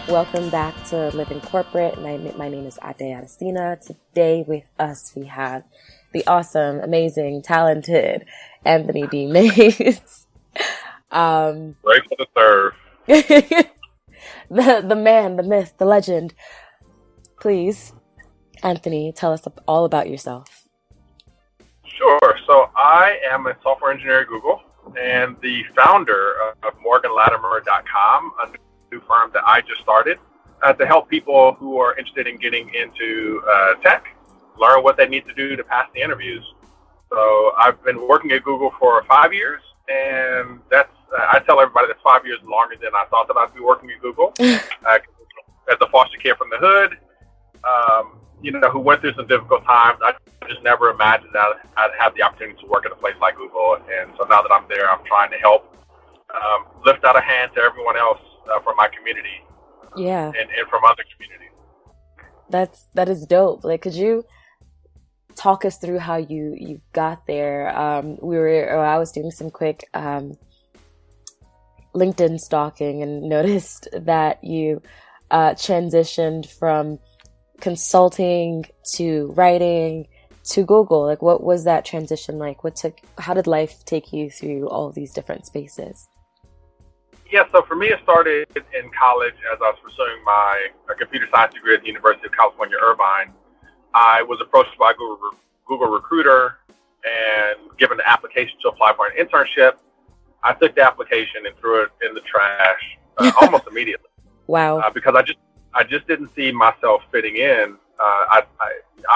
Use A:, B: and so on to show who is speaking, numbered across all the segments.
A: Welcome back to Living Corporate. My name is Ade Adesina. Today with us we have the awesome, amazing, talented Anthony D. Mays.
B: Right for the serve.
A: the man, the myth, the legend. Please, Anthony, tell us all about yourself.
B: Sure. So I am a software engineer at Google and the founder of MorganLatimer.com, a new firm that I just started to help people who are interested in getting into tech learn what they need to do to pass the interviews. So I've been working at Google for 5 years, and that's I tell everybody that's 5 years longer than I thought that I'd be working at Google. As a foster kid from the hood, who went through some difficult times, I just never imagined that I'd have the opportunity to work at a place like Google. And so now that I'm there, I'm trying to help lift out a hand to everyone else from my community.
A: Yeah.
B: And from other communities.
A: That is dope. Like, could you talk us through how you got there? I was doing some quick LinkedIn stalking and noticed that you transitioned from consulting to writing to Google. Like, what was that transition like? How did life take you through all these different spaces?
B: Yeah, so for me, it started in college as I was pursuing my computer science degree at the University of California, Irvine. I was approached by Google Recruiter and given the application to apply for an internship. I took the application and threw it in the trash almost immediately.
A: Wow.
B: Because I just didn't see myself fitting in. I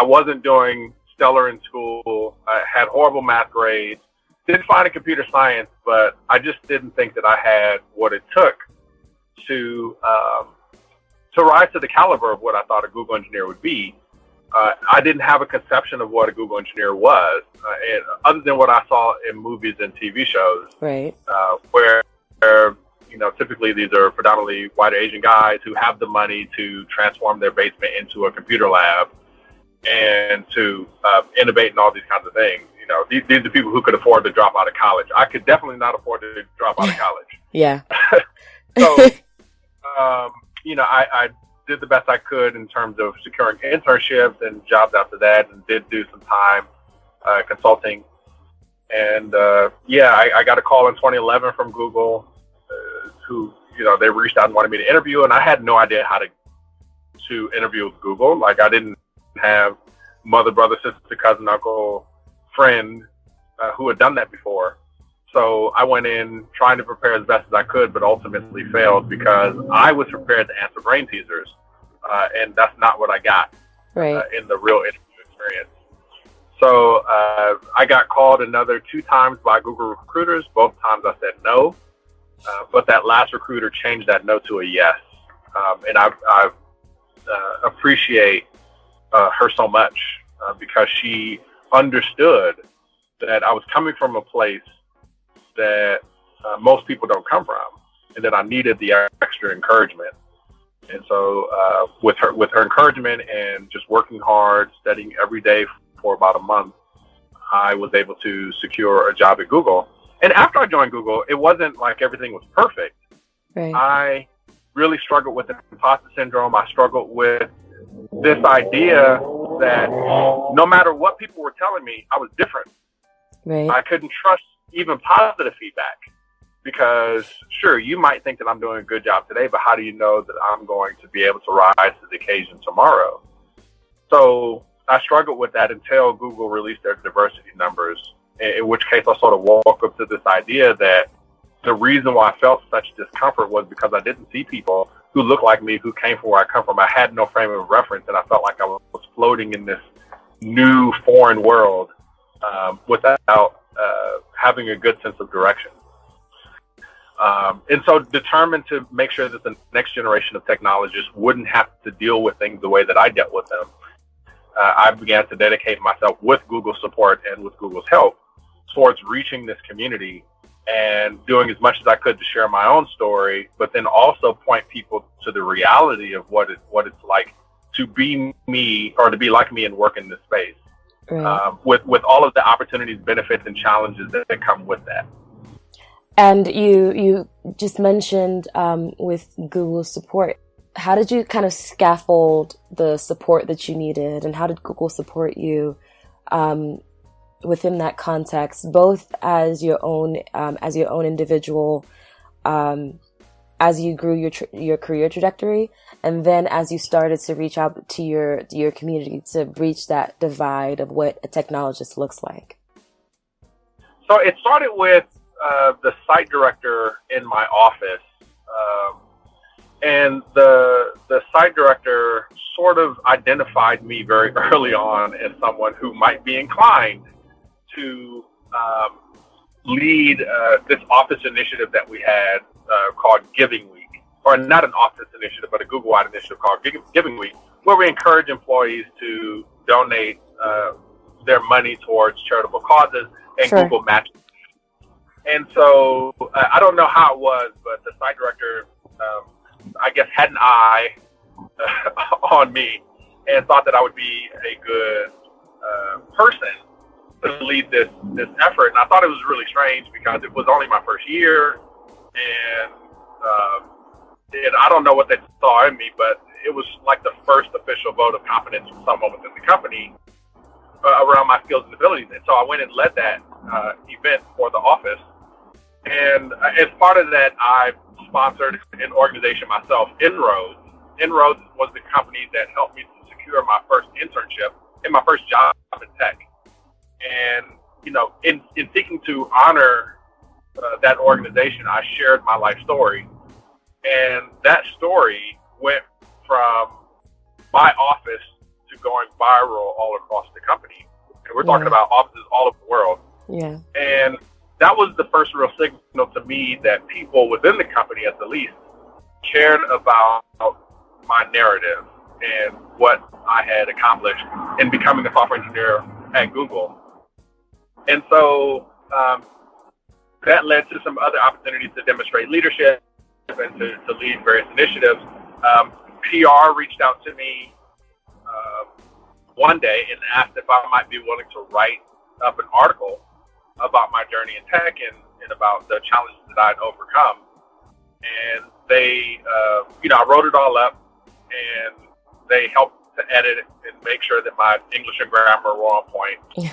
B: wasn't doing stellar in school. I had horrible math grades. Did fine in computer science, but I just didn't think that I had what it took to rise to the caliber of what I thought a Google engineer would be. I didn't have a conception of what a Google engineer was, and other than what I saw in movies and TV shows,
A: right?
B: Where typically these are predominantly white Asian guys who have the money to transform their basement into a computer lab and to innovate and all these kinds of things. These are people who could afford to drop out of college. I could definitely not afford to drop out of college.
A: Yeah.
B: So, I did the best I could in terms of securing internships and jobs after that, and did do some time consulting. And I got a call in 2011 from Google, who they reached out and wanted me to interview, and I had no idea how to interview with Google. Like, I didn't have mother, brother, sister, cousin, uncle, friend who had done that before. So I went in trying to prepare as best as I could, but ultimately failed because I was prepared to answer brain teasers, and that's not what I got in the real interview experience. So I got called another 2 times by Google recruiters. Both times I said no, but that last recruiter changed that no to a yes, and I appreciate her so much because she understood that I was coming from a place that most people don't come from, and that I needed the extra encouragement. And so with her encouragement and just working hard, studying every day for about a month, I was able to secure a job at Google. And after I joined Google, it wasn't like everything was perfect.
A: Right.
B: I really struggled with imposter syndrome. I struggled with this idea that no matter what people were telling me, I was different.
A: Right.
B: I couldn't trust even positive feedback because, sure, you might think that I'm doing a good job today, but how do you know that I'm going to be able to rise to the occasion tomorrow? So I struggled with that until Google released their diversity numbers, in which case I sort of woke up to this idea that the reason why I felt such discomfort was because I didn't see people who looked like me, who came from where I come from. I had no frame of reference, and I felt like I was floating in this new foreign world without having a good sense of direction. And so determined to make sure that the next generation of technologists wouldn't have to deal with things the way that I dealt with them, I began to dedicate myself with Google support and with Google's help towards reaching this community and doing as much as I could to share my own story, but then also point people to the reality of what it's like to be me or to be like me and work in this space,
A: right.
B: With all of the opportunities, benefits, and challenges that come with that.
A: And you just mentioned with Google support, how did you kind of scaffold the support that you needed, and how did Google support you within that context, both as your own individual, as you grew your career trajectory, and then as you started to reach out to your community to breach that divide of what a technologist looks like?
B: So it started with the site director in my office, and the site director sort of identified me very early on as someone who might be inclined to lead this office initiative that we had called Giving Week, or not an office initiative, but a Google-wide initiative called Giving Week, where we encourage employees to donate their money towards charitable causes, and
A: Sure.
B: Google matches. And so I don't know how it was, but the site director, I guess, had an eye on me and thought that I would be a good person to lead this effort. And I thought it was really strange because it was only my first year, and I don't know what they saw in me, but it was like the first official vote of confidence from someone within the company around my skills and abilities. And so I went and led that event for the office. And as part of that, I sponsored an organization myself, Inroads. Inroads was the company that helped me to secure my first internship and my first job in tech. And, you know, in seeking to honor that organization, I shared my life story. And that story went from my office to going viral all across the company. And we're talking about offices all over the world.
A: Yeah.
B: And that was the first real signal to me that people within the company, at the least, cared about my narrative and what I had accomplished in becoming a software engineer at Google. And so that led to some other opportunities to demonstrate leadership and to lead various initiatives. PR reached out to me one day and asked if I might be willing to write up an article about my journey in tech and about the challenges that I'd overcome. And they, I wrote it all up, and they helped to edit it and make sure that my English and grammar were on point.
A: Yeah.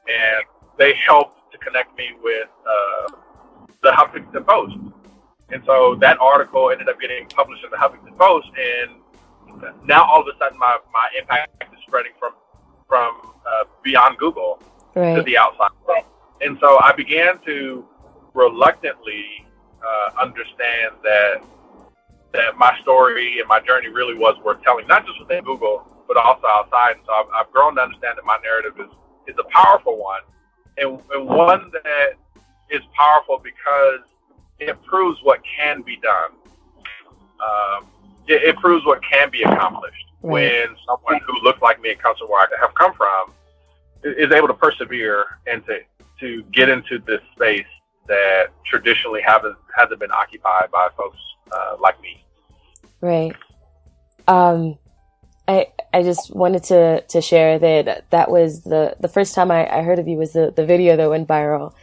B: And they helped to connect me with the Huffington Post. And so that article ended up getting published in the Huffington Post, and now all of a sudden my impact is spreading from beyond Google to the outside world. And so I began to reluctantly understand that my story and my journey really was worth telling, not just within Google, but also outside. And so I've grown to understand that my narrative is a powerful one, and one that is powerful because it proves what can be done. It proves what can be accomplished when someone who looks like me and comes from where I have come from is able to persevere and to get into this space that traditionally hasn't been occupied by folks like me.
A: Right. I just wanted to share that was the first time I heard of you was the video that went viral.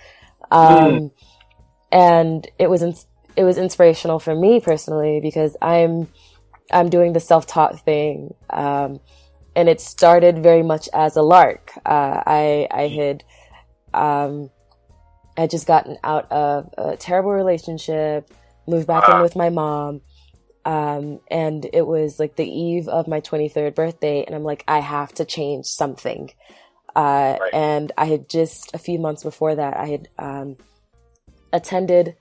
A: And it was inspirational for me personally because I'm doing the self-taught thing. And it started very much as a lark. I had just gotten out of a terrible relationship, moved back in with my mom. And it was like the eve of my 23rd birthday. And I'm like, I have to change something. And I had just a few months before that, I had, attended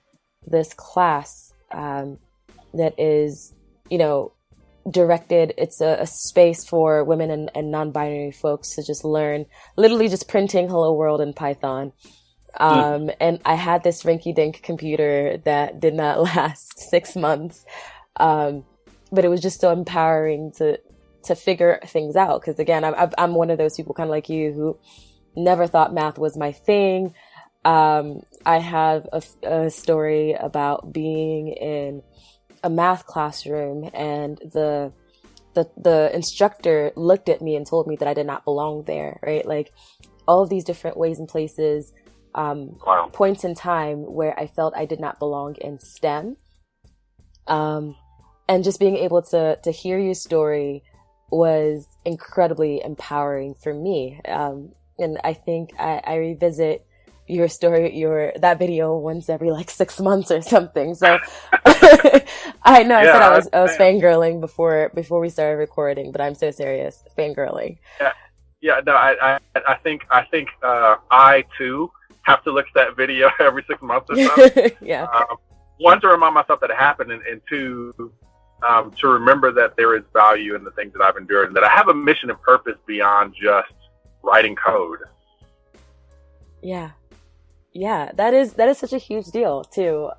A: this class, that is, directed. It's a space for women and non-binary folks to just learn, literally just printing hello world in Python. And I had this rinky-dink computer that did not last 6 months. But it was just so empowering to figure things out. Cause again, I'm one of those people kind of like you who never thought math was my thing. I have a story about being in a math classroom and the instructor looked at me and told me that I did not belong there, right? Like all of these different ways and places, points in time where I felt I did not belong in STEM. And And just being able to hear your story was incredibly empowering for me. And I think I revisit your story, that video once every like 6 months or something. So I know I said I was fangirling before we started recording, but I'm so serious, fangirling.
B: Yeah. No, I think I too have to look at that video every 6 months or so.
A: Yeah.
B: One, to remind myself that it happened, and two, to remember that there is value in the things that I've endured, and that I have a mission and purpose beyond just writing code.
A: Yeah. Yeah, that is such a huge deal too.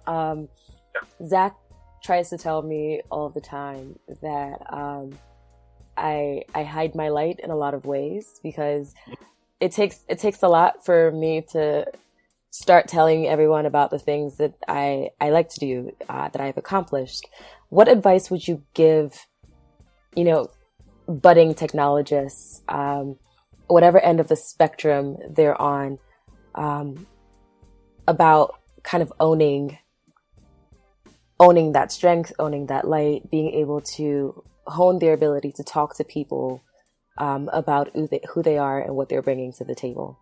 A: Zach tries to tell me all the time that I hide my light in a lot of ways, because it takes a lot for me to start telling everyone about the things that I like to do, that I've accomplished. What advice would you give, budding technologists, whatever end of the spectrum they're on, about kind of owning that strength, owning that light, being able to hone their ability to talk to people about who they are and what they're bringing to the table?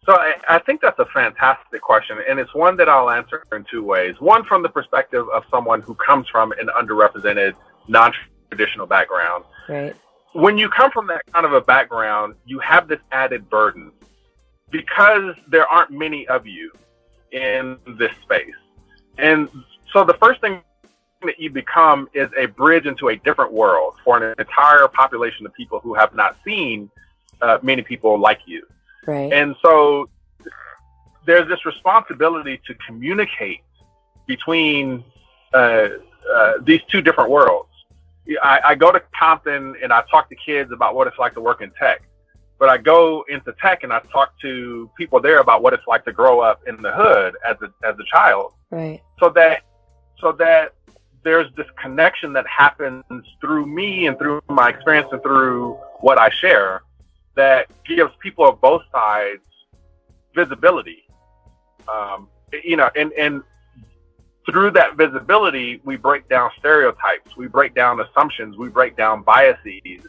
B: So I think that's a fantastic question, and it's one that I'll answer in two ways. One, from the perspective of someone who comes from an underrepresented, non-traditional background.
A: Right.
B: When you come from that kind of a background, you have this added burden because there aren't many of you in this space. And so the first thing that you become is a bridge into a different world for an entire population of people who have not seen many people like you.
A: Right.
B: And so there's this responsibility to communicate between these two different worlds. I go to Compton and I talk to kids about what it's like to work in tech. But I go into tech and I talk to people there about what it's like to grow up in the hood as a child.
A: Right.
B: So that there's this connection that happens through me and through my experience and through what I share that gives people of both sides visibility. And through that visibility, we break down stereotypes, we break down assumptions, we break down biases.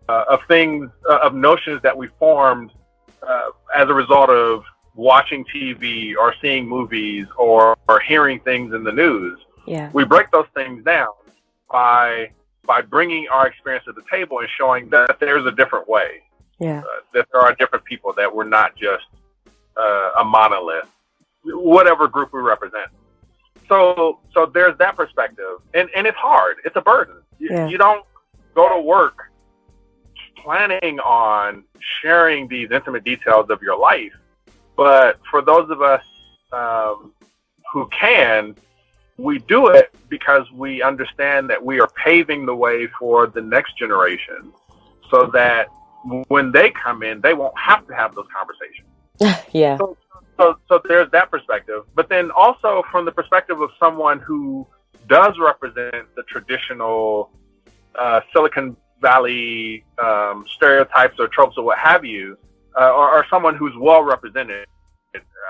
B: Of things, of notions that we formed as a result of watching TV or seeing movies or hearing things in the news.
A: Yeah.
B: We break those things down by bringing our experience to the table and showing that there's a different way.
A: Yeah.
B: That there are different people, that we're not just a monolith, whatever group we represent. So there's that perspective, and it's hard. It's a burden. You don't go to work planning on sharing these intimate details of your life. But for those of us who can, we do it because we understand that we are paving the way for the next generation so that when they come in, they won't have to have those conversations.
A: Yeah.
B: So there's that perspective. But then also from the perspective of someone who does represent the traditional Silicon Valley stereotypes or tropes or what have you, or someone who's well represented,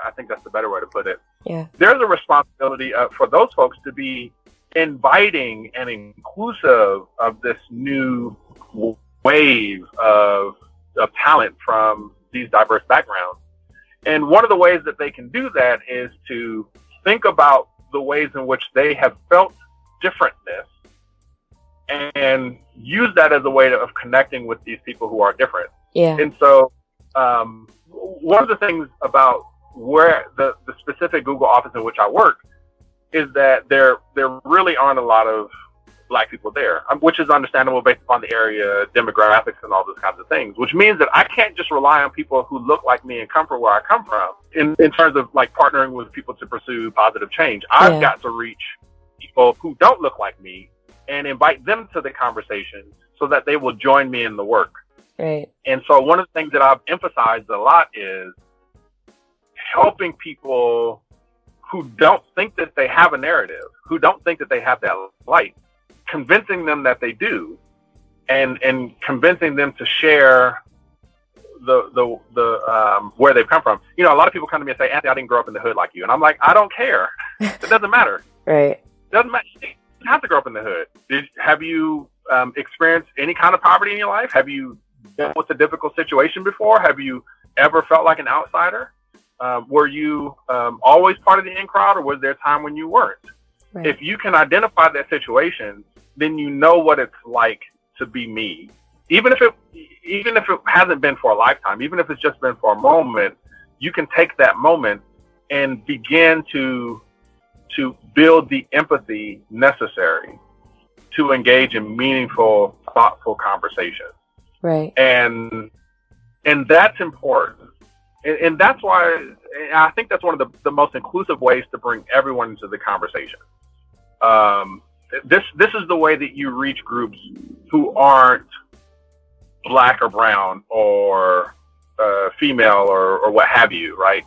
B: I think that's the better way to put it.
A: Yeah.
B: There's a responsibility for those folks to be inviting and inclusive of this new wave of talent from these diverse backgrounds. And one of the ways that they can do that is to think about the ways in which they have felt differentness and use that as a way of connecting with these people who are different.
A: Yeah.
B: And so one of the things about where the specific Google office in which I work is that there really aren't a lot of Black people there, which is understandable based upon the area, demographics, and all those kinds of things, which means that I can't just rely on people who look like me and come from where I come from in terms of like partnering with people to pursue positive change. I've got to reach people who don't look like me and invite them to the conversation so that they will join me in the work.
A: Right.
B: And so one of the things that I've emphasized a lot is helping people who don't think that they have a narrative, who don't think that they have that light, convincing them that they do, and convincing them to share the where they've come from. You know, a lot of people come to me and say, "Anthony, I didn't grow up in the hood like you," and I'm like, I don't care. It doesn't matter.
A: Right.
B: Doesn't matter. have to grow up in the hood. Have you experienced any kind of poverty in your life? Have you dealt with a difficult situation before? Have you ever felt like an outsider? Were you always part of the in crowd, or was there a time when you weren't? Right. If you can identify that situation, then you know what it's like to be me. Even if it hasn't been for a lifetime, even if it's just been for a moment, you can take that moment and begin to build the empathy necessary to engage in meaningful, thoughtful conversations.
A: Right.
B: And that's important. And that's why I think that's one of the most inclusive ways to bring everyone into the conversation. This is the way that you reach groups who aren't Black or brown or female or what have you, right?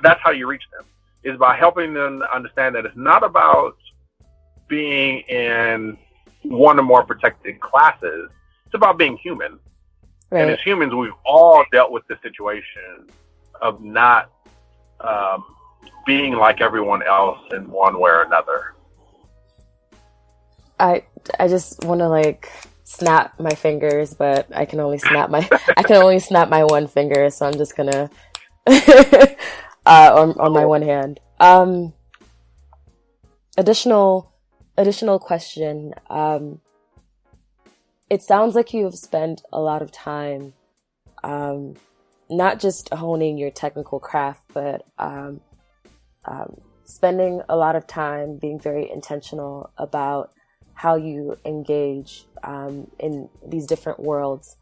B: That's how you reach them, is by helping them understand that it's not about being in one or more protected classes. It's about being human. Right. And as humans, we've all dealt with the situation of not being like everyone else in one way or another.
A: I just want to snap my fingers, but I can only snap my one finger, so I'm just gonna on my one hand. Additional question. It sounds like you have spent a lot of time, not just honing your technical craft, but spending a lot of time being very intentional about how you engage in these different worlds.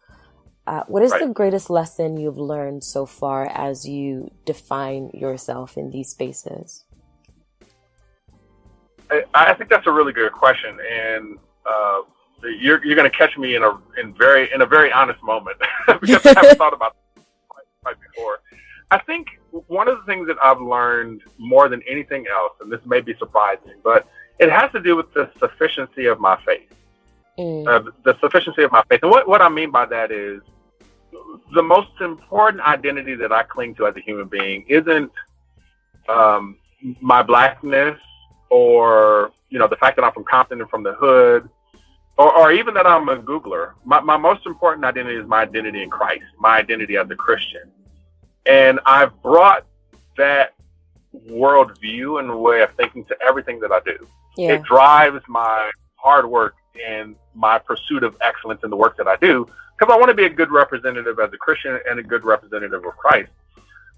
A: What is the greatest lesson you've learned so far as you define yourself in these spaces?
B: I think that's a really good question, and you're going to catch me in a very honest moment because I haven't thought about this right before. I think one of the things that I've learned more than anything else, and this may be surprising, but it has to do with the sufficiency of my faith. The sufficiency of my faith. And what I mean by that is the most important identity that I cling to as a human being isn't my Blackness or, the fact that I'm from Compton and from the hood, or even that I'm a Googler. My most important identity is my identity in Christ, my identity as a Christian. And I've brought that worldview and way of thinking to everything that I do. Yeah. It drives my hard work and my pursuit of excellence in the work that I do, because I want to be a good representative as a Christian and a good representative of Christ.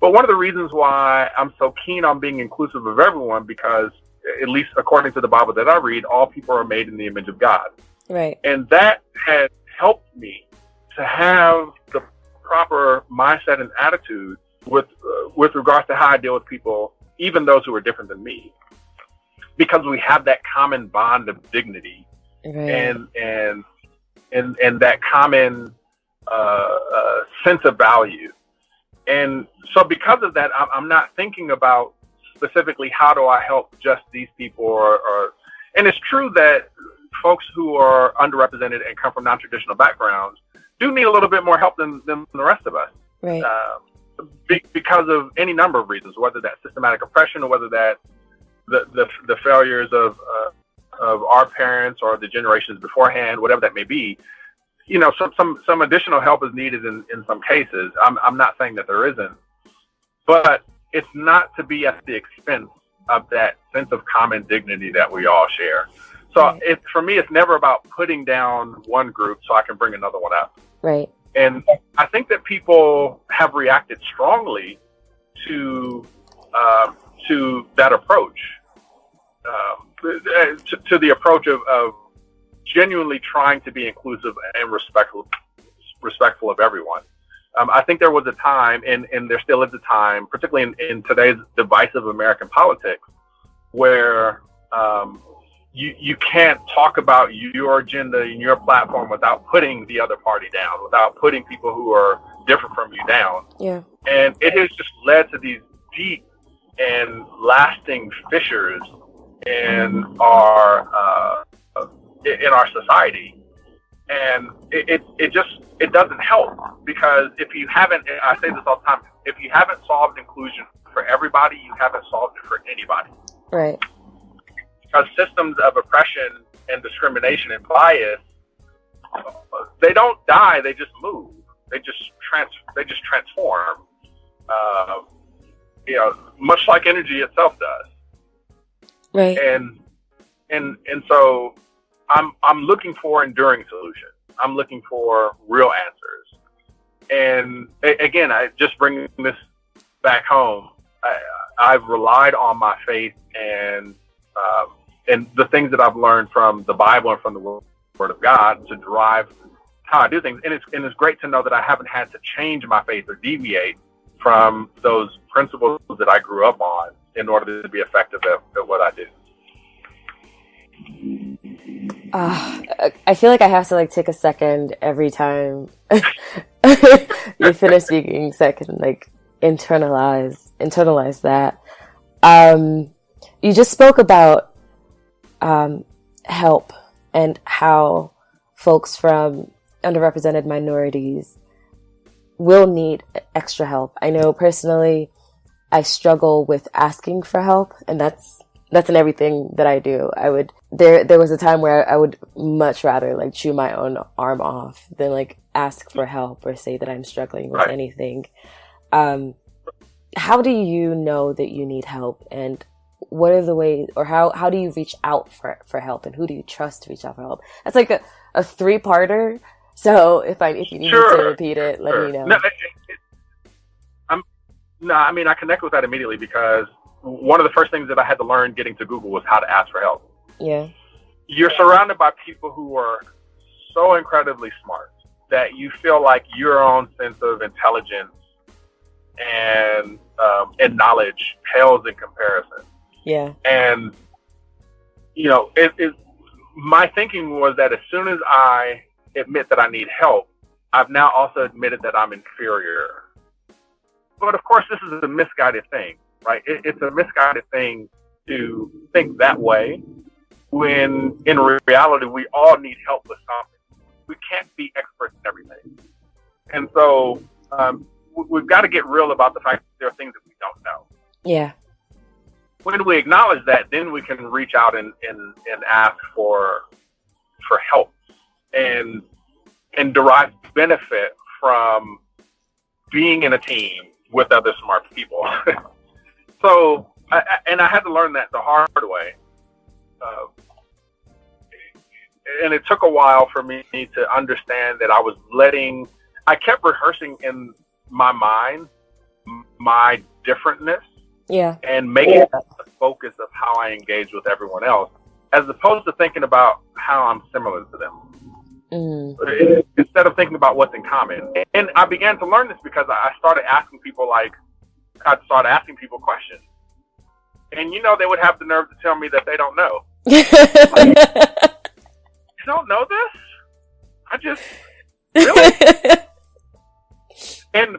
B: But one of the reasons why I'm so keen on being inclusive of everyone, because at least according to the Bible that I read, all people are made in the image of God.
A: Right.
B: And that has helped me to have the proper mindset and attitude with regards to how I deal with people, even those who are different than me, because we have that common bond of dignity. Right. and that common sense of value. And so because of that, I'm not thinking about specifically how do I help just these people and it's true that folks who are underrepresented and come from non-traditional backgrounds do need a little bit more help than the rest of us.
A: Right.
B: Because of any number of reasons, whether that's systematic oppression or whether that the failures of our parents or the generations beforehand, whatever that may be. Some additional help is needed in some cases. I'm not saying that there isn't, but it's not to be at the expense of that sense of common dignity that we all share. So right. For me, it's never about putting down one group so I can bring another one up.
A: Right.
B: And I think that people have reacted strongly to that approach, to the approach of genuinely trying to be inclusive and respectful of everyone. I think there was a time, and there still is a time, particularly in today's divisive American politics, where you can't talk about your agenda and your platform without putting the other party down, without putting people who are different from you down.
A: Yeah.
B: And it has just led to these deep and lasting fissures in our society. And it doesn't help, because if you haven't, I say this all the time, if you haven't solved inclusion for everybody, you haven't solved it for anybody.
A: Right.
B: Because systems of oppression and discrimination and bias, they don't die. They just move. They just transform. Much like energy itself does.
A: Right.
B: And so I'm looking for enduring solutions. I'm looking for real answers. And again, I just bring this back home. I've relied on my faith and the things that I've learned from the Bible and from the Word of God to drive how I do things. And it's great to know that I haven't had to change my faith or deviate from those principles that I grew up on in order to be effective at what I do.
A: I feel like I have to like take a second every time you finish speaking so I can like internalize that. You just spoke about help and how folks from underrepresented minorities will need extra help. I know personally I struggle with asking for help, and that's in everything that I do. There was a time where I would much rather like chew my own arm off than like ask for help or say that I'm struggling with anything. How do you know that you need help, and what are the ways, or how do you reach out for help, and who do you trust to reach out for help? That's like a three-parter. So if you need me to repeat it, let me know.
B: I connect with that immediately because one of the first things that I had to learn getting to Google was how to ask for help.
A: Yeah.
B: You're surrounded by people who are so incredibly smart that you feel like your own sense of intelligence and knowledge pales in comparison.
A: Yeah.
B: And, my thinking was that as soon as I admit that I need help, I've now also admitted that I'm inferior. But of course, this is a misguided thing, right? It's a misguided thing to think that way when in reality, we all need help with something. We can't be experts in everything. And so we've got to get real about the fact that there are things that we don't know.
A: Yeah.
B: When we acknowledge that, then we can reach out and ask for help and derive benefit from being in a team with other smart people. So, I had to learn that the hard way. And it took a while for me to understand that I kept rehearsing in my mind my differentness.
A: Yeah.
B: And making it the focus of how I engage with everyone else, as opposed to thinking about how I'm similar to them. Instead of thinking about what's in common. And I began to learn this because I started asking people questions. And they would have the nerve to tell me that they don't know. Like, you don't know this? Really?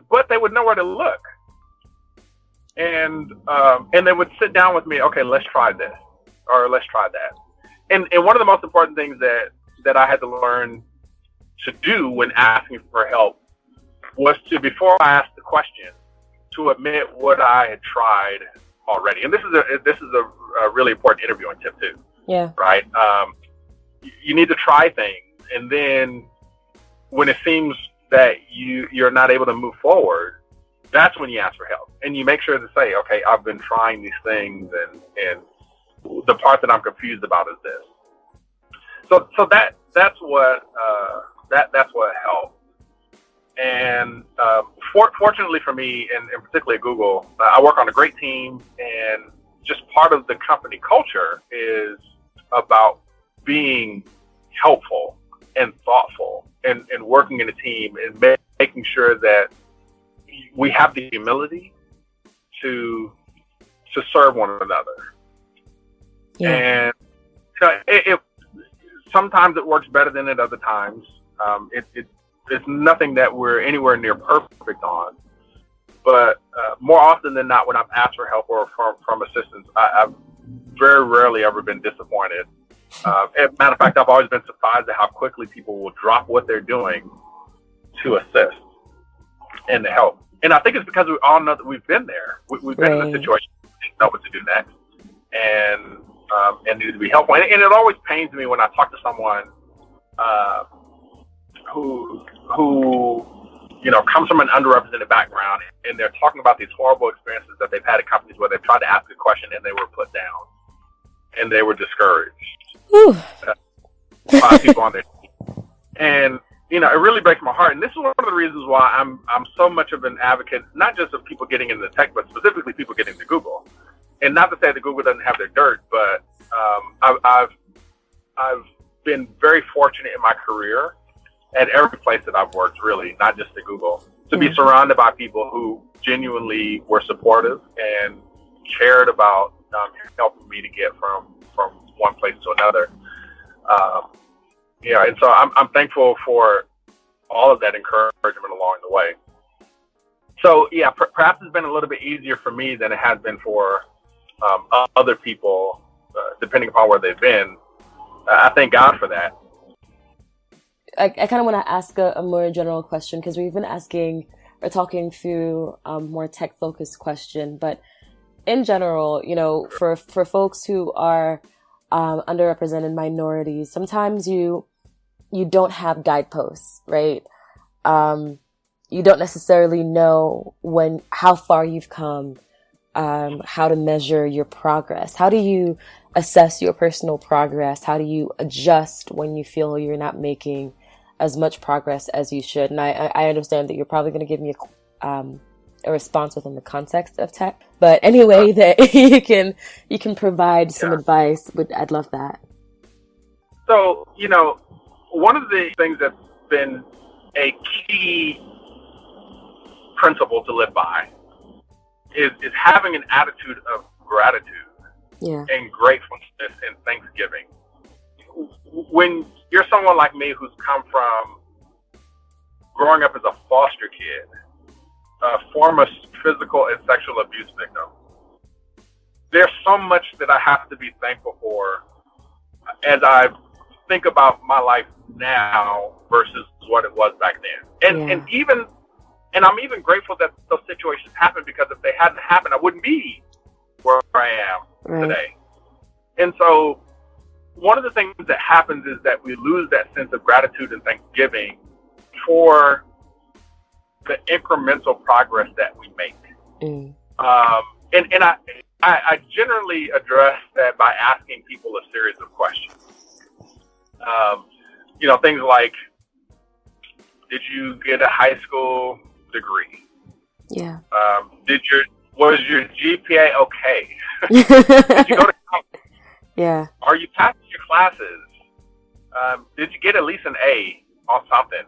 B: But they would know where to look. And they would sit down with me, okay, let's try this, or let's try that. And one of the most important things that I had to learn to do when asking for help was to, before I asked the question, to admit what I had tried already. And this is a really important interviewing tip too.
A: Yeah.
B: Right. You need to try things, and then when it seems that you're not able to move forward, that's when you ask for help, and you make sure to say, okay, I've been trying these things, and the part that I'm confused about is this. So that's what helped. And fortunately for me, and particularly at Google, I work on a great team, and just part of the company culture is about being helpful and thoughtful, and working in a team, and making sure that we have the humility to serve one another. Yeah. And sometimes it works better than at other times. It's nothing that we're anywhere near perfect on, but more often than not, when I've asked for help or from assistance, I've very rarely ever been disappointed. As a matter of fact, I've always been surprised at how quickly people will drop what they're doing to assist and to help. And I think it's because we all know that we've been there. We've been in a situation, we know what to do next. And and needed to be helpful. And it always pains me when I talk to someone who comes from an underrepresented background, and they're talking about these horrible experiences that they've had at companies where they've tried to ask a question and they were put down and they were discouraged by people on their team. And it really breaks my heart. And this is one of the reasons why I'm so much of an advocate, not just of people getting into tech, but specifically people getting to Google. And not to say that Google doesn't have their dirt, but I've been very fortunate in my career at every place that I've worked, really, not just at Google, to be surrounded by people who genuinely were supportive and cared about helping me to get from one place to another. And so I'm thankful for all of that encouragement along the way. So, perhaps it's been a little bit easier for me than it has been for other people, depending upon where they've been. I thank God for that.
A: I kind of want to ask a more general question, because we've been asking or talking through more tech-focused question. But in general, for folks who are underrepresented minorities, sometimes you don't have guideposts, right? You don't necessarily know how far you've come, how to measure your progress. How do you assess your personal progress? How do you adjust when you feel you're not making as much progress as you should? And I understand that you're probably going to give me a response within the context of tech, but any way that you can provide some advice, I'd love that.
B: So, one of the things that's been a key principle to live by is having an attitude of gratitude and gratefulness and thanksgiving. When you're someone like me who's come from growing up as a foster kid, a former physical and sexual abuse victim, there's so much that I have to be thankful for as I think about my life now versus what it was back then. And I'm even grateful that those situations happened, because if they hadn't happened, I wouldn't be where I am today. And so one of the things that happens is that we lose that sense of gratitude and thanksgiving for the incremental progress that we make. And I generally address that by asking people a series of questions. Things like, did you get a high school degree?
A: Yeah.
B: Was your GPA okay? Did you go to college?
A: Yeah.
B: Are you passing your classes? Did you get at least an A on something?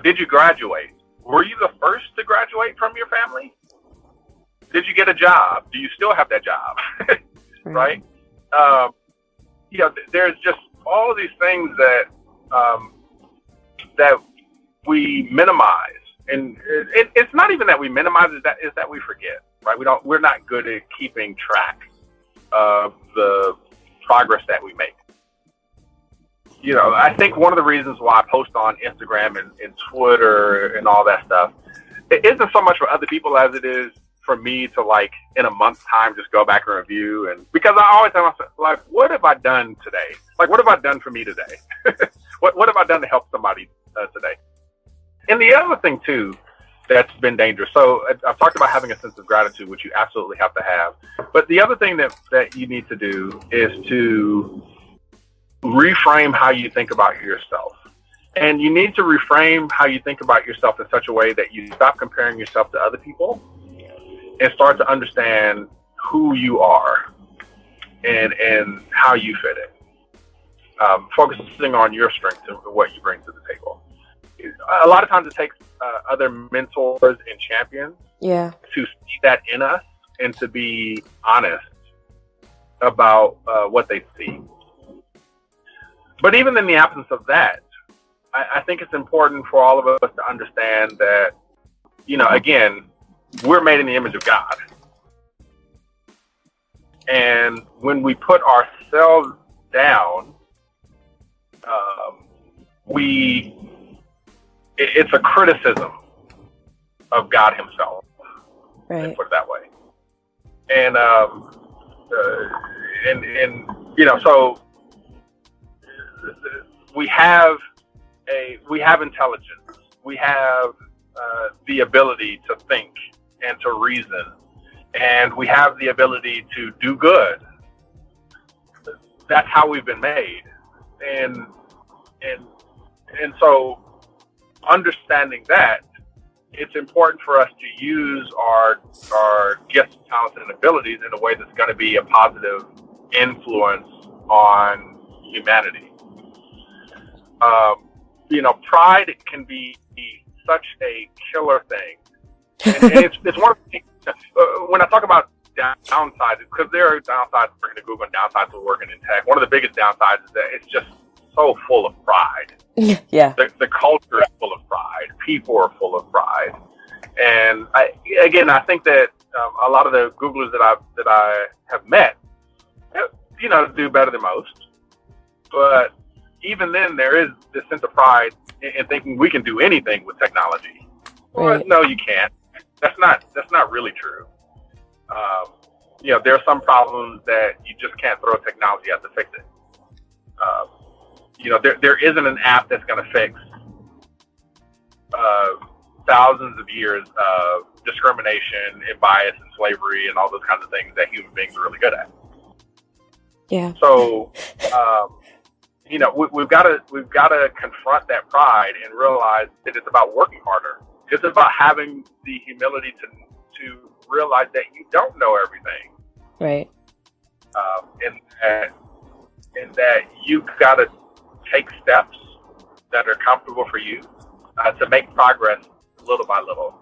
B: Did you graduate? Were you the first to graduate from your family? Did you get a job? Do you still have that job? Right? There's just all of these things that we minimize. And it's not even that we minimize it, it's that we forget, right? We're not good at keeping track of the progress that we make. I think one of the reasons why I post on Instagram and Twitter and all that stuff, it isn't so much for other people as it is for me to, like, in a month's time, just go back and review. And because I always tell myself, like, what have I done today? Like, what have I done for me today? What have I done to help somebody today? And the other thing, too, that's been dangerous. So I've talked about having a sense of gratitude, which you absolutely have to have. But the other thing that you need to do is to reframe how you think about yourself. And you need to reframe how you think about yourself in such a way that you stop comparing yourself to other people and start to understand who you are and how you fit in. Focusing on your strengths and what you bring to the table. A lot of times it takes other mentors and champions to see that in us and to be honest about what they see. But even in the absence of that, I think it's important for all of us to understand that, again, we're made in the image of God. And when we put ourselves down, it's a criticism of God himself. Right. Put it that way. And and so we have intelligence. We have the ability to think and to reason, and we have the ability to do good. That's how we've been made, and so understanding that, it's important for us to use our gifts, talents, and abilities in a way that's going to be a positive influence on humanity. Pride can be such a killer thing, and it's one of the things when I talk about downsides, because there are downsides to working at Google and downsides to working in tech. One of the biggest downsides is that it's just so full of pride.
A: Yeah.
B: The culture is full of pride. People are full of pride. And I think that a lot of the Googlers that I have met, do better than most. But even then, there is this sense of pride in thinking we can do anything with technology. Right. Well, no, you can't. That's not really true. There are some problems that you just can't throw technology at to fix it. There isn't an app that's going to fix thousands of years of discrimination and bias and slavery and all those kinds of things that human beings are really good at.
A: Yeah.
B: So, we've got to confront that pride and realize that it's about working harder. It's about having the humility to realize that you don't know everything.
A: Right.
B: And that you've got to take steps that are comfortable for you to make progress little by little,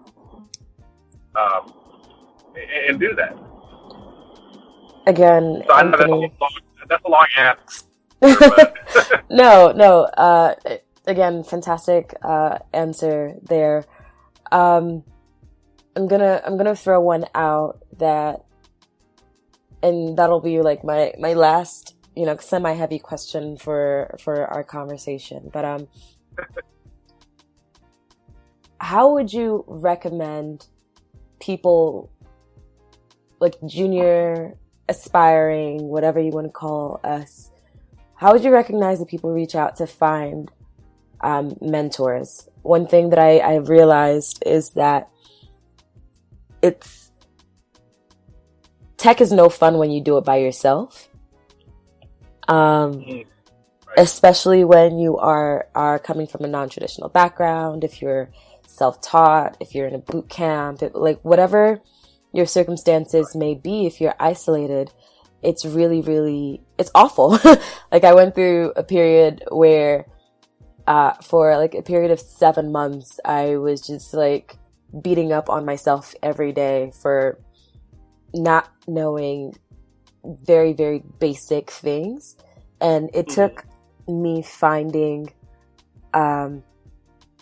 B: and do that.
A: Again,
B: so
A: Anthony,
B: that's a long answer.
A: No. Again, fantastic answer there. I'm gonna throw one out and that'll be like my last, semi-heavy question for our conversation. But how would you recommend people, like junior, aspiring, whatever you want to call us, how would you recognize that people reach out to find mentors? One thing that I've realized is that tech is no fun when you do it by yourself. Especially when you are coming from a non-traditional background, if you're self-taught, if you're in a boot camp, like whatever your circumstances may be, if you're isolated, it's really, really, it's awful. Like I went through a period where, for like a period of 7 months, I was just like beating up on myself every day for not knowing very, very basic things. And it took me finding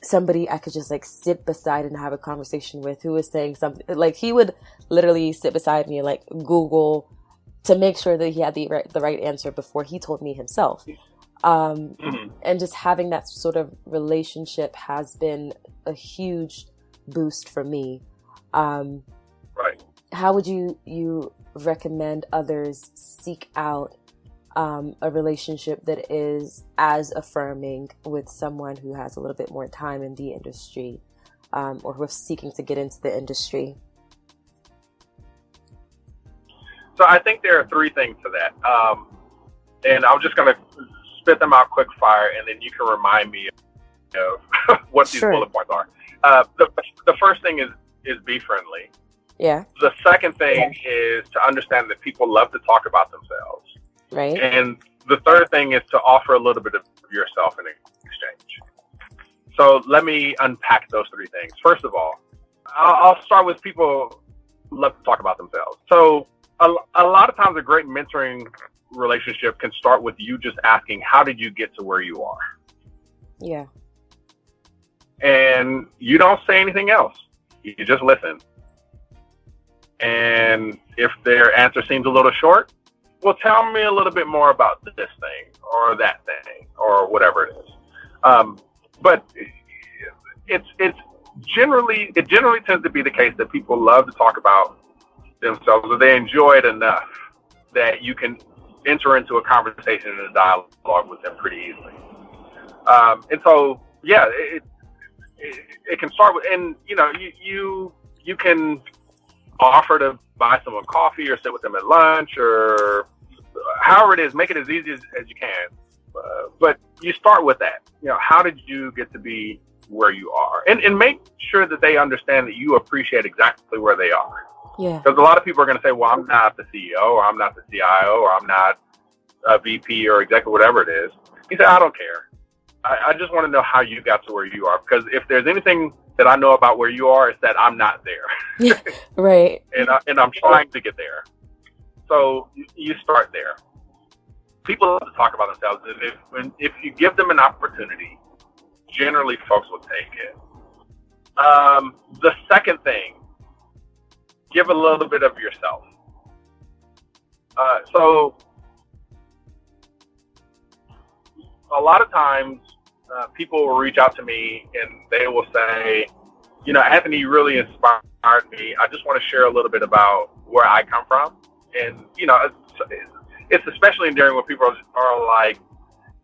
A: somebody I could just like sit beside and have a conversation with, who was saying something like, he would literally sit beside me and like Google to make sure that he had the right answer before he told me himself. And just having that sort of relationship has been a huge boost for me.
B: Right.
A: How would you recommend others seek out a relationship that is as affirming with someone who has a little bit more time in the industry, or who are seeking to get into the industry?
B: So I think there are three things to that. And I'm just going to spit them out quick fire, and then you can remind me of what these bullet points are. The first thing is be friendly.
A: Yeah.
B: The second thing is to understand that people love to talk about themselves.
A: Right.
B: And the third thing is to offer a little bit of yourself in exchange. So let me unpack those three things. First of all, I'll start with people who love to talk about themselves. So a lot of times a great mentoring relationship can start with you just asking, how did you get to where you are?
A: Yeah.
B: And you don't say anything else. You just listen. And if their answer seems a little short, well, tell me a little bit more about this thing or that thing or whatever it is. But it generally tends to be the case that people love to talk about themselves, or they enjoy it enough that you can enter into a conversation and a dialogue with them pretty easily. And so, yeah, it can start with, and you can offer to buy someone coffee or sit with them at lunch or however it is, make it as easy as you can. But you start with that. How did you get to be where you are? And make sure that they understand that you appreciate exactly where they are.
A: Yeah.
B: Because a lot of people are going to say, well, I'm not the CEO or I'm not the CIO or I'm not a VP or executive, whatever it is. He said, I don't care. I just want to know how you got to where you are. Because if there's anything that I know about where you are, it's that I'm not there.
A: Right.
B: And I'm trying to get there. So you start there. People love to talk about themselves. If you give them an opportunity, generally folks will take it. The second thing, give a little bit of yourself. So a lot of times people will reach out to me and they will say, Anthony, you really inspired me. I just want to share a little bit about where I come from. And, it's especially endearing when people are like,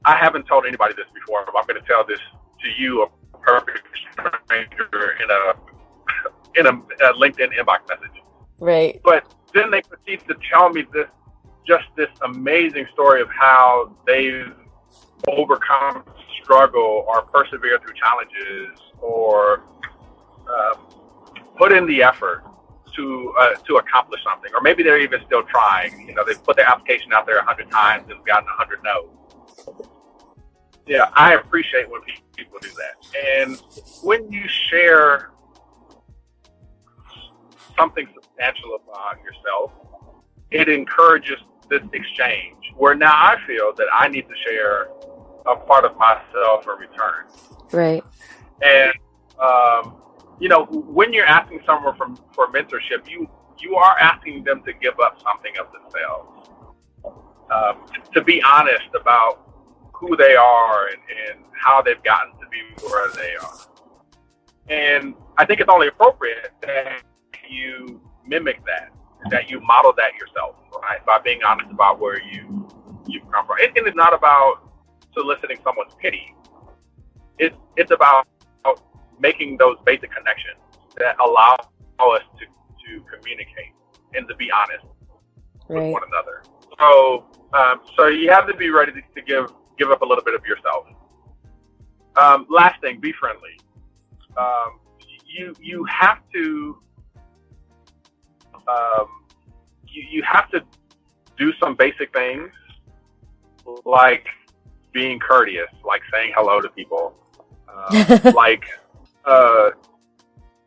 B: I haven't told anybody this before, but I'm going to tell this to you, a perfect stranger, in a LinkedIn inbox message.
A: Right.
B: But then they proceed to tell me this amazing story of how they've overcome struggle or persevered through challenges or put in the effort to accomplish something, or maybe they're even still trying. They've put their application out there 100 times and gotten 100 no's. Yeah, I appreciate when people do that. And when you share something substantial about yourself, it encourages this exchange where now I feel that I need to share a part of myself in return.
A: Right.
B: And, when you're asking someone for mentorship, you are asking them to give up something of themselves, to be honest about who they are and how they've gotten to be where they are. And I think it's only appropriate that you mimic that you model that yourself, right? By being honest about where you've come from. And it's not about soliciting someone's pity. It's about making those basic connections that allow us to communicate and to be honest with one another. So you have to be ready to give up a little bit of yourself. Last thing, be friendly. You have to you have to do some basic things like being courteous, like saying hello to people, like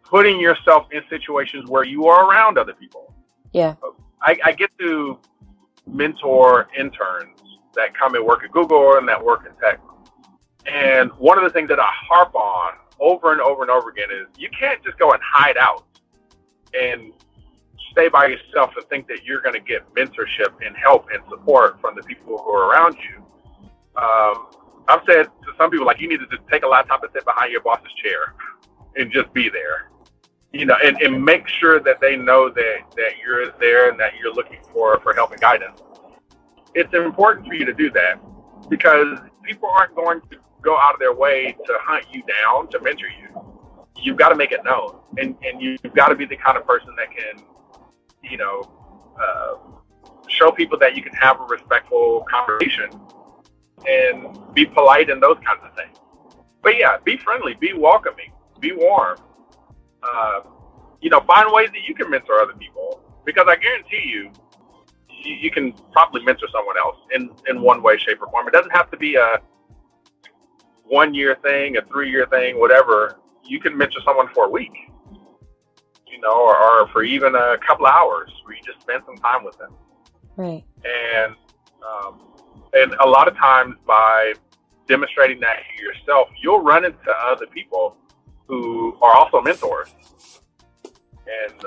B: putting yourself in situations where you are around other people.
A: Yeah.
B: I get to mentor interns that come and work at Google and that work in tech. And one of the things that I harp on over and over and over again is you can't just go and hide out and stay by yourself and think that you're going to get mentorship and help and support from the people who are around you. I've said to some people, like, you need to just take a laptop and sit behind your boss's chair and just be there, and make sure that they know that you're there and that you're looking for help and guidance. It's important for you to do that because people aren't going to go out of their way to hunt you down to mentor you. You've got to make it known, and you've got to be the kind of person that can, show people that you can have a respectful conversation and be polite and those kinds of things. But yeah, be friendly, be welcoming, be warm. Find ways that you can mentor other people, because I guarantee you can probably mentor someone else in one way, shape, or form. It doesn't have to be a 1-year thing, a 3-year thing, whatever. You can mentor someone for a week, or for even a couple of hours where you just spend some time with them.
A: Right.
B: And a lot of times by demonstrating that yourself, you'll run into other people who are also mentors. And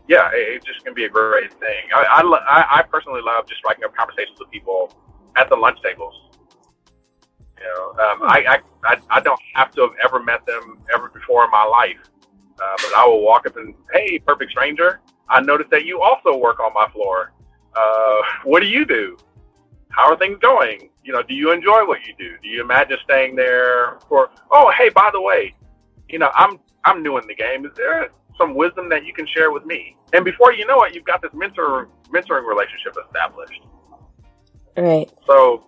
B: it just can be a great thing. I personally love just striking up conversations with people at the lunch tables. I don't have to have ever met them ever before in my life, but I will walk up and, hey, perfect stranger, I noticed that you also work on my floor. What do you do? how are things going? You know, do you enjoy what you do? Do you imagine staying there for, oh, hey, by the way, you know, I'm new in the game. Is there some wisdom that you can share with me? And before you know it, you've got this mentoring relationship established.
A: Right.
B: So,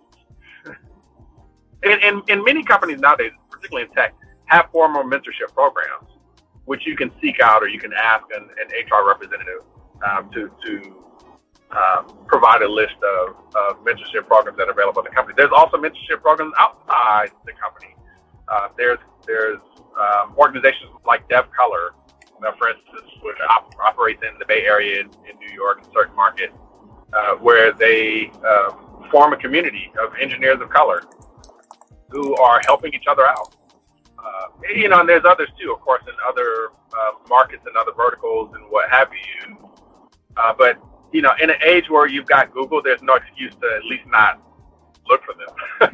B: and many companies nowadays, particularly in tech, have formal mentorship programs, which you can seek out or you can ask an HR representative to provide a list of mentorship programs that are available in the company. There's also mentorship programs outside the company. There's organizations like DevColor, for instance, which operates in the Bay Area in New York and certain markets, where they form a community of engineers of color who are helping each other out. You know, and there's others too, of course, in other markets and other verticals and what have you. But, you know, in an age where you've got Google, there's no excuse to at least not look for them.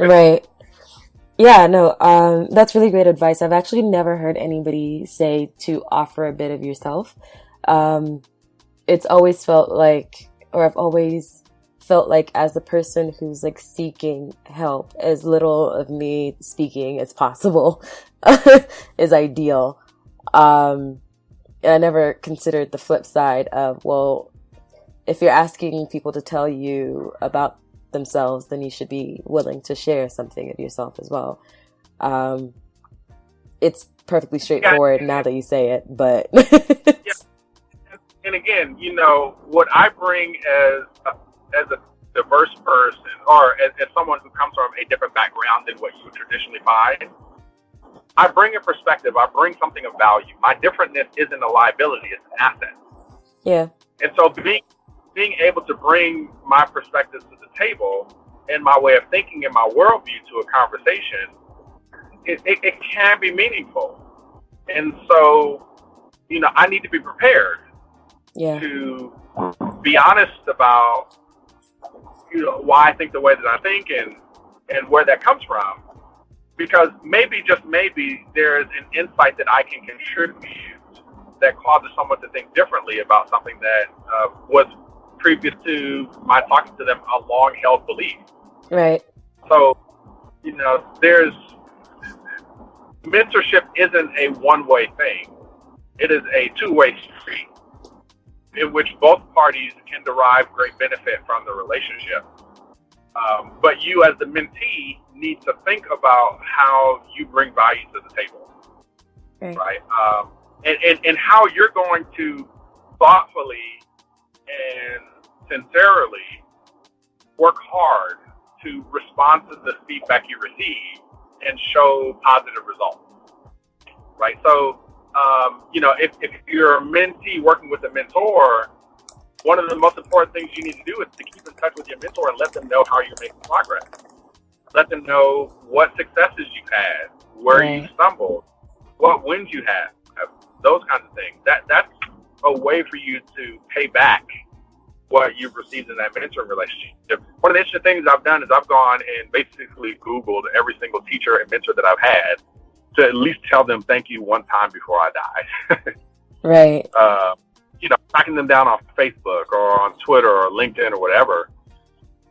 A: Right. Yeah, no, that's really great advice. I've actually never heard anybody say to offer a bit of yourself. It's always felt like, or I've always felt like as a person who's like seeking help, as little of me speaking as possible is ideal. And I never considered the flip side of, well, if you're asking people to tell you about themselves, then you should be willing to share something of yourself as well. It's perfectly straightforward now that you say it, but
B: yeah. And again, you know, what I bring as a diverse person, or as someone who comes from a different background than what you would traditionally find, I bring a perspective. I bring something of value. My differentness isn't a liability; it's an asset.
A: Yeah. And
B: so being able to bring my perspectives to the table and my way of thinking and my worldview to a conversation, it can be meaningful. And so, you know, I need to be prepared to be honest about, you know, why I think the way that I think and where that comes from. Because maybe, just maybe, there is an insight that I can contribute that causes someone to think differently about something that was previous to my talking to them a long-held belief.
A: Right.
B: So, you know, mentorship isn't a one-way thing. It is a two-way street in which both parties can derive great benefit from the relationship. But you, as the mentee, need to think about how you bring value to the table, right? And how you're going to thoughtfully and sincerely work hard to respond to the feedback you receive and show positive results, right? So, you know, if you're a mentee working with a mentor, one of the most important things you need to do is to keep in touch with your mentor and let them know how you're making progress. Let them know what successes you've had, where you stumbled, what wins you have, those kinds of things. That's a way for you to pay back what you've received in that mentoring relationship. One of the interesting things I've done is I've gone and basically Googled every single teacher and mentor that I've had to at least tell them thank you one time before I die.
A: Right.
B: You know, tracking them down on Facebook or on Twitter or LinkedIn or whatever,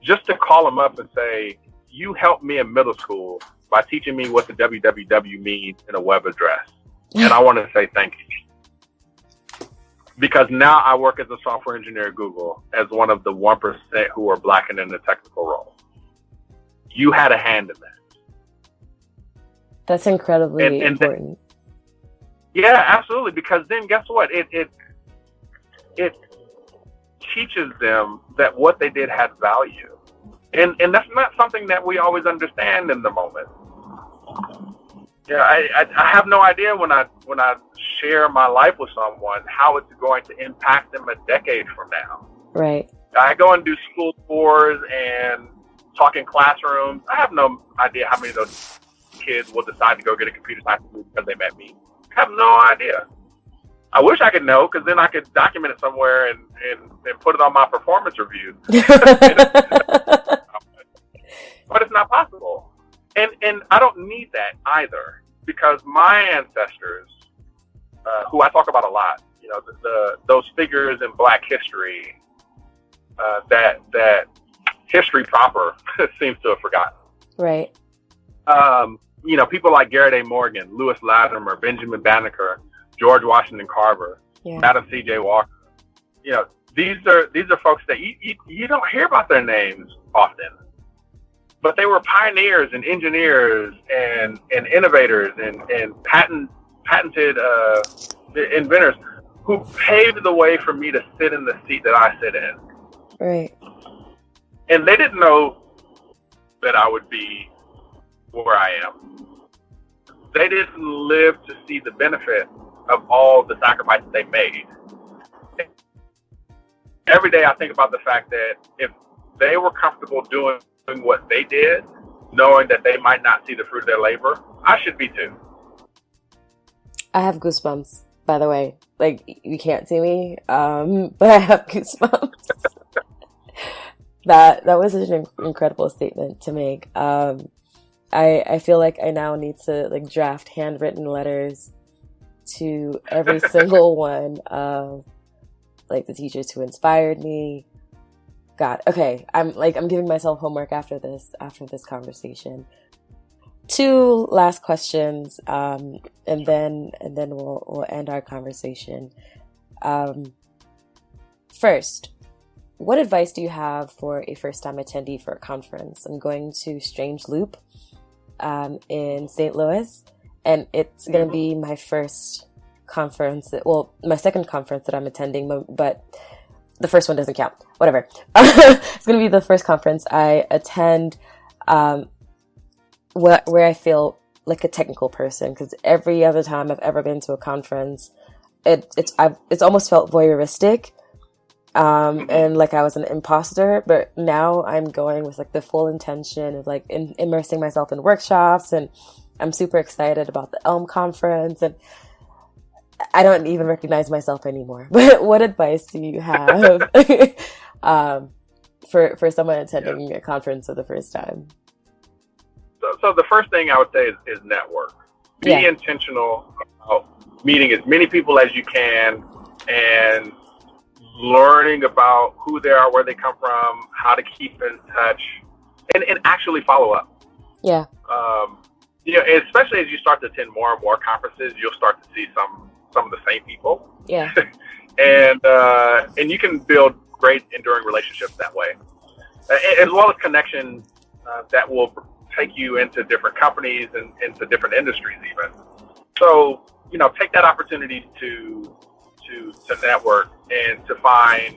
B: just to call them up and say, you helped me in middle school by teaching me what the www means in a web address. And I want to say thank you. Because now I work as a software engineer at Google as one of the 1% who are Black and in the technical role. You had a hand in that.
A: That's incredibly important.
B: Yeah, absolutely. Because then guess what? It teaches them that what they did had value. And that's not something that we always understand in the moment. Yeah, I have no idea when I share my life with someone how it's going to impact them a decade from now.
A: Right.
B: I go and do school tours and talk in classrooms. I have no idea how many of those kids will decide to go get a computer science degree because they met me. I have no idea. I wish I could know, because then I could document it somewhere and put it on my performance review. But it's not possible. And I don't need that either, because my ancestors, who I talk about a lot, you know, those figures in Black history that history proper seems to have forgotten.
A: Right.
B: People like Garrett A. Morgan, Lewis Latimer, Benjamin Banneker, George Washington Carver, Madam C.J. Walker. These are folks that you don't hear about their names often, but they were pioneers and engineers and innovators and patented inventors who paved the way for me to sit in the seat that I sit in.
A: Right.
B: And they didn't know that I would be where I am. They didn't live to see the benefit of all the sacrifices they made. Every day I think about the fact that if they were comfortable doing what they did, knowing that they might not see the fruit of their labor, I should be too.
A: I have goosebumps, by the way. Like, you can't see me, but I have goosebumps. That was such an incredible statement to make. I feel like I now need to like draft handwritten letters to every single one of like the teachers who inspired me. God, okay. I'm giving myself homework after this conversation. 2 last questions, and then we'll end our conversation. First, what advice do you have for a first-time attendee for a conference? I'm going to Strange Loop in St. Louis, and it's going to be my first conference. Well, my second conference that I'm attending, but the first one doesn't count. Whatever. It's going to be the first conference I attend where I feel like a technical person, because every other time I've ever been to a conference, it's almost felt voyeuristic. And like I was an imposter, but now I'm going with like the full intention of like immersing myself in workshops, and I'm super excited about the Elm conference, and I don't even recognize myself anymore. But what advice do you have for someone attending a conference for the first time?
B: So the first thing I would say is network. Be intentional about meeting as many people as you can and learning about who they are, where they come from, how to keep in touch, and actually follow up.
A: Yeah.
B: Especially as you start to attend more and more conferences, you'll start to see some of the same people.
A: Yeah.
B: and you can build great enduring relationships that way, as well as connections that will take you into different companies and into different industries even. So, take that opportunity to network and to find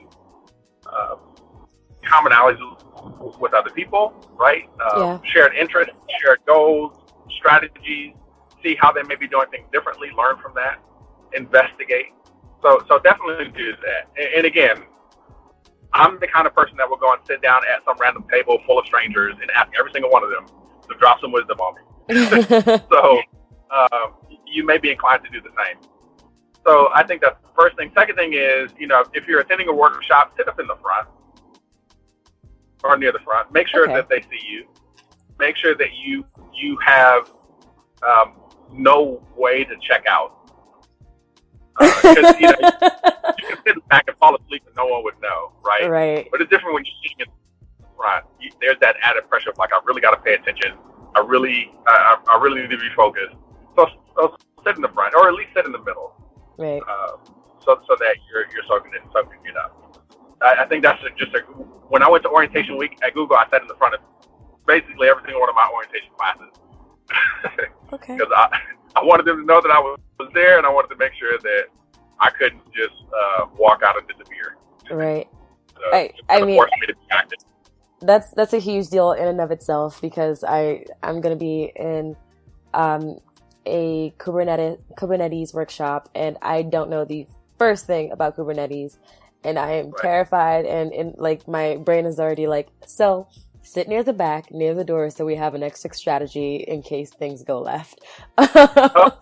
B: commonalities with other people, right? Shared interests, shared goals, strategies, see how they may be doing things differently, learn from that, investigate. So definitely do that. And again, I'm the kind of person that will go and sit down at some random table full of strangers and ask every single one of them to drop some wisdom on me. So you may be inclined to do the same. So I think that's the first thing. Second thing is, if you're attending a workshop, sit up in the front or near the front. Make sure that they see you. Make sure that you have no way to check out. Because you can sit back and fall asleep and no one would know, right?
A: Right.
B: But it's different when you're sitting in the front. There's that added pressure of like, I really got to pay attention. I really need to be focused. So sit in the front, or at least sit in the middle.
A: Right.
B: So that you're soaking it up. I think that's when I went to orientation week at Google, I sat in the front of basically every single one of my orientation classes.
A: Okay.
B: Because I wanted them to know that I was there, and I wanted to make sure that I couldn't just walk out and disappear.
A: Right.
B: So
A: I mean,
B: forced me to be active.
A: That's a huge deal in and of itself, because I'm going to be in a Kubernetes workshop, and I don't know the first thing about Kubernetes, and I am terrified, and like my brain is already like, so sit near the back, near the door, so we have an exit strategy in case things go left.
B: Sit up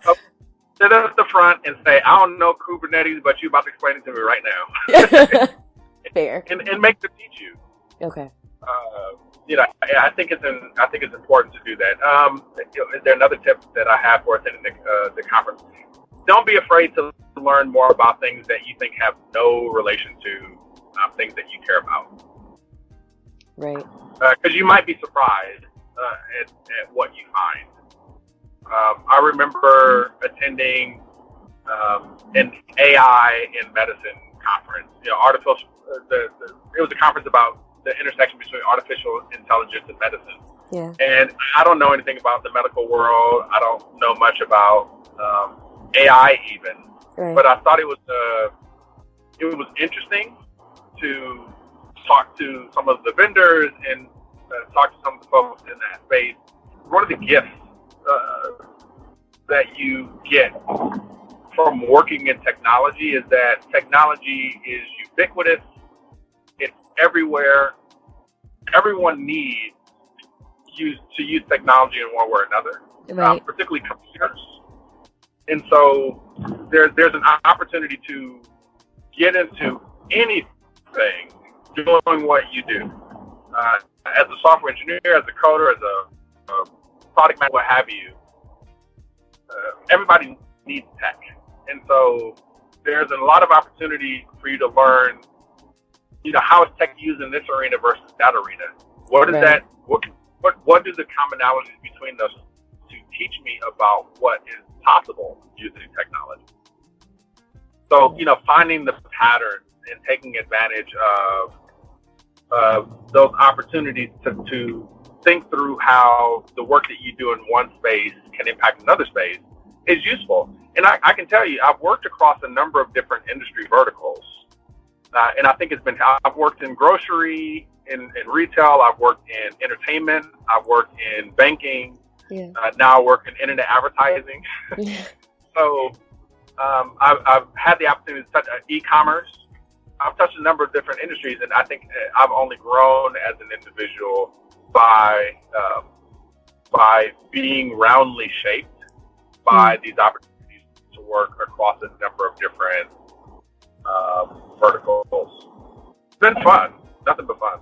B: at the front and say, I don't know Kubernetes, but you're about to explain it to me right now.
A: Fair.
B: And make them teach you.
A: Okay.
B: I think it's important to do that. Is there another tip that I have for attending the conference? Don't be afraid to learn more about things that you think have no relation to things that you care about.
A: Right.
B: Because you might be surprised at what you find. I remember attending an AI in medicine conference. Artificial. It was a conference about the intersection between artificial intelligence and medicine.
A: Yeah.
B: And I don't know anything about the medical world. I don't know much about AI even.
A: Right.
B: But I thought it was interesting to talk to some of the vendors and talk to some of the folks in that space. One of the gifts that you get from working in technology is that technology is ubiquitous. It's everywhere. Everyone needs to use technology in one way or another,
A: right.
B: Particularly computers. And so there's an opportunity to get into anything doing what you do. As a software engineer, as a coder, as a product manager, what have you, everybody needs tech. And so there's a lot of opportunity for you to learn, how is tech used in this arena versus that arena? What is that? What do the commonalities between those to teach me about what is possible using technology? So, finding the patterns and taking advantage of those opportunities to think through how the work that you do in one space can impact another space is useful. And I can tell you, I've worked across a number of different industry verticals. And I think I've worked in grocery, in retail, I've worked in entertainment, I've worked in banking, now I work in internet advertising. So I've had the opportunity to touch e-commerce. I've touched a number of different industries, and I think I've only grown as an individual by being roundly shaped by these opportunities to work across a number of different verticals. It's been fun, nothing but fun.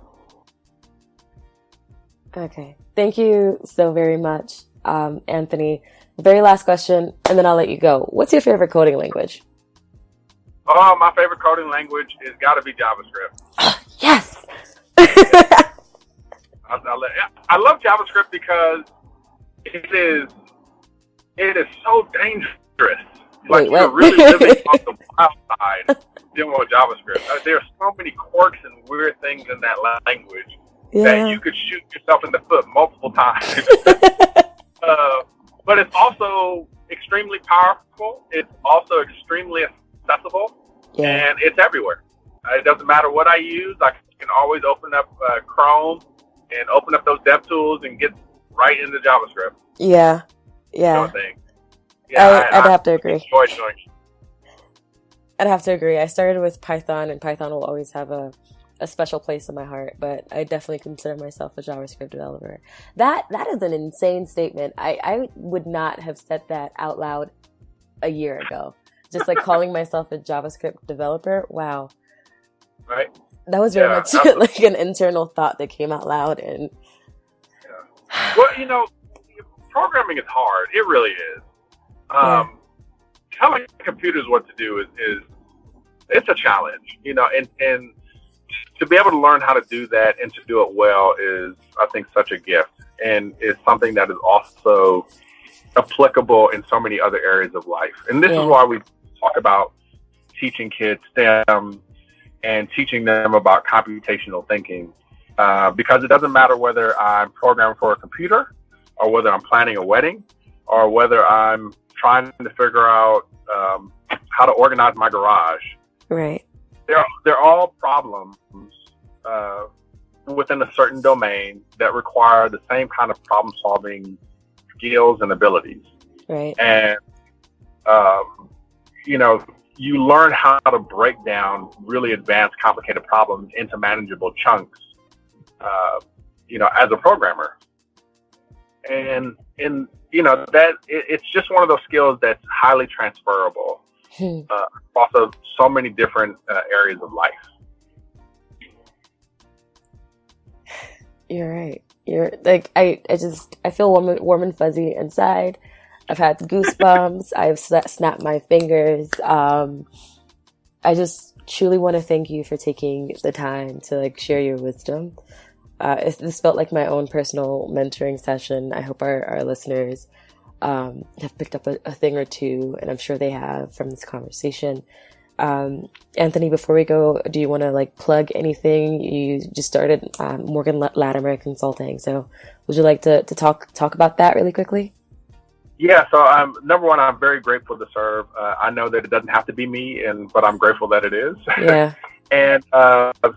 A: Okay. Thank you so very much, Anthony. Very last question, and then I'll let you go. What's your favorite coding language?
B: Oh, my favorite coding language is got to be JavaScript.
A: Yes!
B: I love JavaScript because it is so dangerous. Like, you're really living on the wild side dealing with JavaScript. There are so many quirks and weird things in that language that you could shoot yourself in the foot multiple times. But it's also extremely powerful. It's also extremely accessible, and it's everywhere. It doesn't matter what I use. I can always open up Chrome and open up those dev tools and get right into JavaScript.
A: Yeah. I'd have to agree.
B: Enjoy doing it.
A: I'd have to agree. I started with Python, and Python will always have a special place in my heart, but I definitely consider myself a JavaScript developer. That is an insane statement. I would not have said that out loud a year ago. Just like calling myself a JavaScript developer. Wow.
B: Right.
A: That was very much like an internal thought that came out loud. And
B: well, programming is hard. It really is. Telling computers what to do is it's a challenge, and to be able to learn how to do that and to do it well is, I think, such a gift, and it's something that is also applicable in so many other areas of life. And this is why we talk about teaching kids STEM and teaching them about computational thinking, because it doesn't matter whether I'm programming for a computer or whether I'm planning a wedding or whether I'm trying to figure out how to organize my garage.
A: Right.
B: They're all problems within a certain domain that require the same kind of problem-solving skills and abilities.
A: Right.
B: And, you learn how to break down really advanced, complicated problems into manageable chunks, as a programmer. And that it's just one of those skills that's highly transferable across so many different areas of life.
A: You're right. You're like, I feel warm and fuzzy inside. I've had goosebumps. I've snapped my fingers. I just truly want to thank you for taking the time to share your wisdom. this felt like my own personal mentoring session. I hope our listeners have picked up a thing or two, and I'm sure they have from this conversation. Anthony, before we go, do you want to plug anything? You just started Morgan Latimer Consulting, so would you like to talk about that really quickly?
B: Yeah, so number one, I'm very grateful to serve. I know that it doesn't have to be me, but I'm grateful that it is.
A: Yeah.
B: And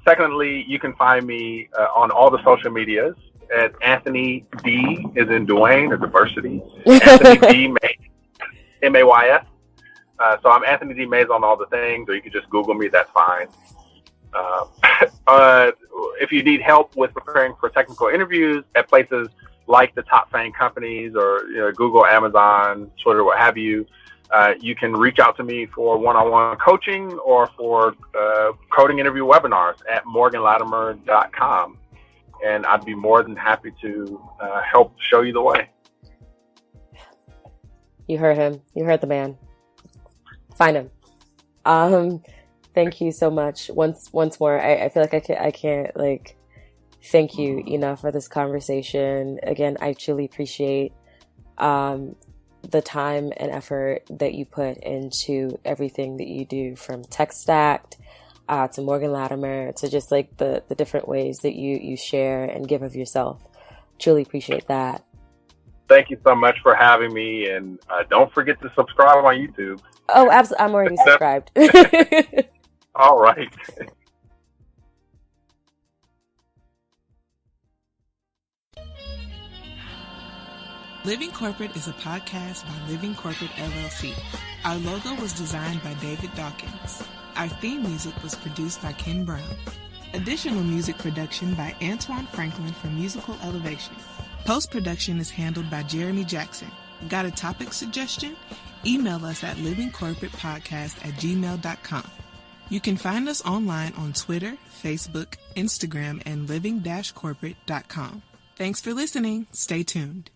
B: secondly, you can find me on all the social medias at Anthony D, is in Dwayne, or diversity. Anthony D Mays. So I'm Anthony D. Mays on all the things, or you can just Google me. That's fine. If you need help with preparing for technical interviews at places like the top FANG companies, or Google, Amazon, Twitter, what have you, you can reach out to me for one-on-one coaching or for coding interview webinars at morganlatimer.com. And I'd be more than happy to help show you the way.
A: You heard him. You heard the man. Find him. Thank you so much. Once more, I feel like I can't thank you enough for this conversation. Again, I truly appreciate the time and effort that you put into everything that you do, from Tech Stacked to Morgan Latimer, to just the different ways that you share and give of yourself. Truly appreciate that.
B: Thank you so much for having me, and don't forget to subscribe on YouTube.
A: Oh, absolutely. I'm already subscribed.
B: All right.
C: Living Corporate is a podcast by Living Corporate LLC. Our logo was designed by David Dawkins. Our theme music was produced by Ken Brown. Additional music production by Antoine Franklin for Musical Elevation. Post-production is handled by Jeremy Jackson. Got a topic suggestion? Email us at livingcorporatepodcast@gmail.com. You can find us online on Twitter, Facebook, Instagram, and living-corporate.com. Thanks for listening. Stay tuned.